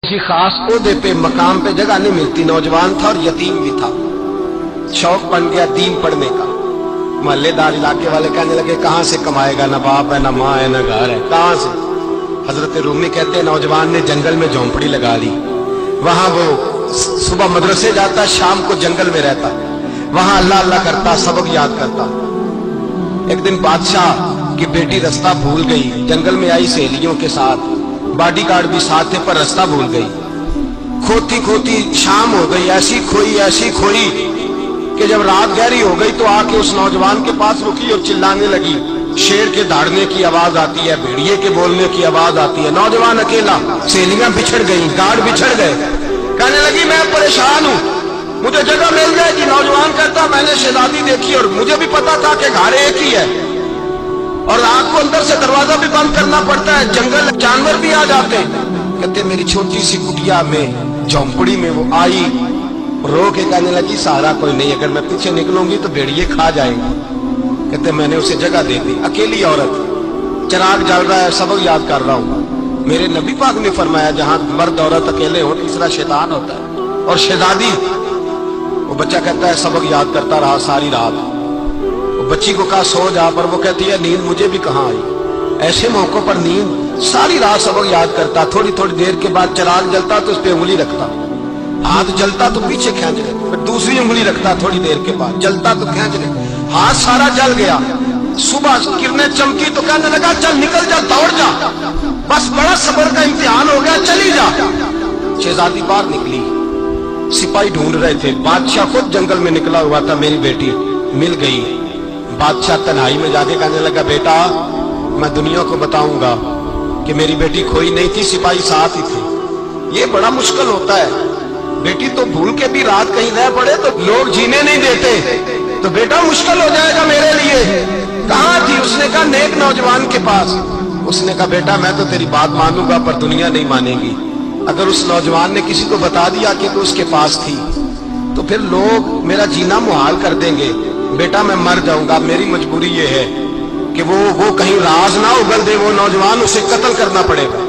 किसी खास ओहदे पे मकाम पे जगह नहीं मिलती। नौजवान था और यतीम भी था। शौक बन गया दीन पढ़ने का। मोहल्लेदार इलाके वाले कहने लगे कहां से कमाएगा, ना बाप है, ना माँ है, ना घर है, कहां से। हजरत रूमी कहते हैं नौजवान ने जंगल में झोंपड़ी लगा ली। वहां वो सुबह मदरसे जाता, शाम को जंगल में रहता, वहां अल्लाह अल्लाह करता, सबक याद करता। एक दिन बादशाह की बेटी रास्ता भूल गई, जंगल में आई सहेलियों के साथ, बॉडीगार्ड भी साथ थे, पर रास्ता भूल गई। खोती खोती शाम हो गई, ऐसी खोई कि जब रात गहरी हो गई तो आके उस नौजवान के पास रुकी और चिल्लाने लगी। शेर के दहाड़ने की आवाज आती है, भेड़िए के बोलने की आवाज आती है। नौजवान अकेला, सहेलियां बिछड़ गई, गार्ड बिछड़ गए। कहने लगी मैं परेशान हूं, मुझे जगह मिल जाएगी। नौजवान कहता मैंने शहजादी देखी और मुझे भी पता था कि घर एक ही है और रात को अंदर से दरवाजा भी बंद करना पड़ता है, जंगल जानवर भी आ जाते हैं। कहते मेरी छोटी सी कुटिया में झोंपड़ी में वो आई, रो के कहने लगी सहारा कोई नहीं, अगर मैं पीछे निकलूंगी तो भेड़िए खा जाएंगे। कहते मैंने उसे जगह दे दी। अकेली औरत, चिराग जल रहा है, सबक याद कर रहा हूं। मेरे नबी पाक ने फरमाया जहां मर्द औरत अकेले हो तीसरा शैतान होता है। और शहजादी, वो बच्चा कहता है सबक याद करता रहा सारी रात। वो बच्ची को कहा सो जा, पर वो कहती है नींद मुझे भी कहां आई। ऐसे मौकों पर नींद, सारी रात सबक याद करता। थोड़ी थोड़ी देर के बाद चिराग जलता तो उस पर उंगली रखता, हाथ जलता तो पीछे खींच ले, फिर दूसरी उंगली रखता, थोड़ी देर के बाद जलता तो खींच ले, हाथ सारा जल गया। सुबह किरणें चमकी तो कहने लगा चल निकल जा, दौड़ जा, बस बड़ा सब्र का इम्तिहान हो गया, चली जा। शहजादी बाहर निकली, सिपाही ढूंढ रहे थे। बादशाह खुद जंगल में निकला हुआ था, मेरी बेटी मिल गई। बादशाह तन्हाई में जाके कहने लगा बेटा मैं दुनिया को बताऊंगा कि मेरी बेटी खोई नहीं थी, सिपाही साथ ही थे। ये बड़ा मुश्किल होता है, बेटी तो भूल के भी रात कहीं रह पड़े तो लोग जीने नहीं देते, तो बेटा मुश्किल हो जाएगा मेरे लिए। कहां थी? उसने कहा नेक नौजवान के पास। उसने कहा बेटा मैं तो तेरी बात मानूंगा पर दुनिया नहीं मानेगी। अगर उस नौजवान ने किसी को बता दिया कि तू उसके पास थी तो फिर लोग मेरा जीना मुहाल कर देंगे। बेटा मैं मर जाऊंगा, मेरी मजबूरी ये है कि वो कहीं राज ना उगल दे वो नौजवान, उसे कत्ल करना पड़ेगा।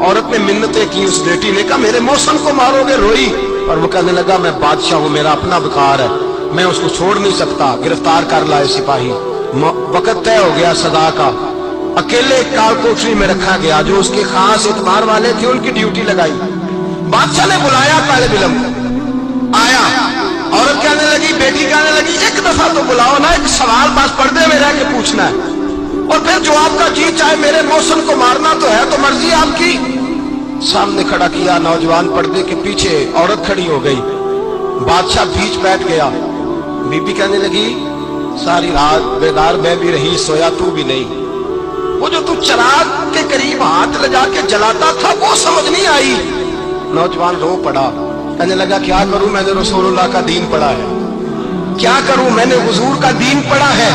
औरत ने मिन्नतें की, उस बेटी ने कहा मेरे मौसम को मारोगे, रोई। और वो कहने लगा मैं बादशाह हूं, मेरा अपना वकार है, मैं उसको छोड़ नहीं सकता। गिरफ्तार कर लाए सिपाही। वक्त तय हो गया सदा का। अकेले काल कोठरी में रखा गया, जो उसके खास इतबार वाले थे उनकी ड्यूटी लगाई। बादशाह ने बुलाया तालिब इल्म, आया। औरत कहने लगी, बेटी कहने लगी एक दफा तो बुलाओ ना, एक सवाल बस पर्दे में रह के पूछना है और फिर जो आपका जी चाहे। मेरे मौसम को मारना तो है, तो मर्जी आपकी। सामने खड़ा किया, नौजवान पर्दे के पीछे, औरत खड़ी हो गई। बादशाह बीच बैठ गया। बीबी कहने लगी सारी रात बेदार मैं भी रही, सोया तू भी नहीं। वो जो तू चिराग के करीब हाथ ले जाके जलाता था वो समझ नहीं आई। नौजवान रो पड़ा, कहने लगा क्या करूं, मैंने रसूलुल्लाह का दीन पढ़ा है, क्या करूं, मैंने हुजूर का दीन पढ़ा है।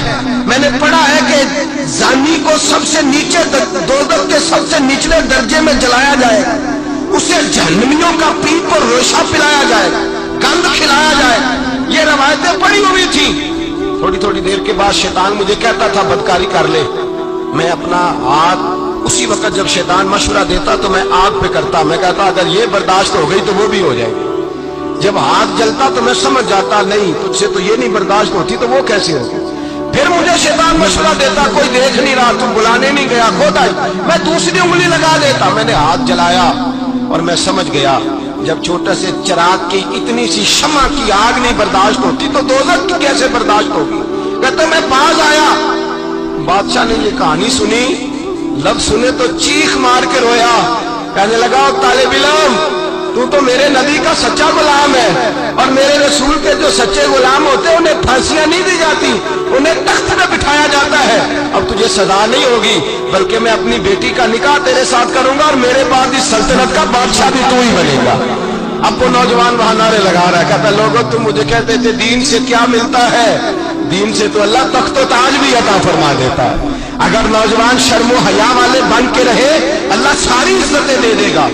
मैंने पढ़ा है कि जानी को सबसे नीचे दोज़ख के सबसे निचले दर्जे में जलाया जाएगा, उसे जहन्नमियों का पीप और रोशा पिलाया जाएगा, गंद खिलाया जाएगा। ये रवायतें पड़ी हुई थी। थोड़ी थोड़ी देर के बाद शैतान मुझे कहता था बदकारी कर ले। मैं अपना हाथ उसी वक्त जब शैतान मशवरा देता तो मैं आग पे करता। मैं कहता अगर ये बर्दाश्त हो गई तो वो भी हो जाएगी। जब हाथ जलता तो मैं समझ जाता नहीं तुझसे तो ये नहीं बर्दाश्त होती तो वो कैसे होगी। फिर मुझे शैतान मशवरा देता कोई देख नहीं रहा, तुम बुलाने नहीं गया, खुद आई। मैं दूसरी उंगली लगा देता। मैंने हाथ जलाया और मैं समझ गया जब छोटे से चिराग की इतनी सी शमा की आग नहीं बर्दाश्त होती तो दोज़ख की कैसे बर्दाश्त होगी। कहते मैं पास आया, बादशाह ने ये कहानी सुनी, लफ्ज़ सुने तो चीख मार के रोया। कहने लगा तालिब इल्म तू तो मेरे नबी का सच्चा गुलाम है और मेरे रसूल के जो सच्चे गुलाम होते हैं उन्हें फांसियां नहीं दी जाती, उन्हें तख्त पे बिठाया जाता है। अब तुझे सजा नहीं होगी बल्कि मैं अपनी बेटी का निकाह तेरे साथ करूंगा और मेरे बाद इस सल्तनत का बादशाह भी तू ही बनेगा। अब वो नौजवान वहां नारे लगा रहा है, कहता लोगों तुम मुझे कहते थे दीन से क्या मिलता है, दीन से तो अल्लाह तख्त व ताज भी अता फरमा देता है। अगर नौजवान शर्मो हया वाले बन के रहे अल्लाह सारी इज्जतें दे देगा।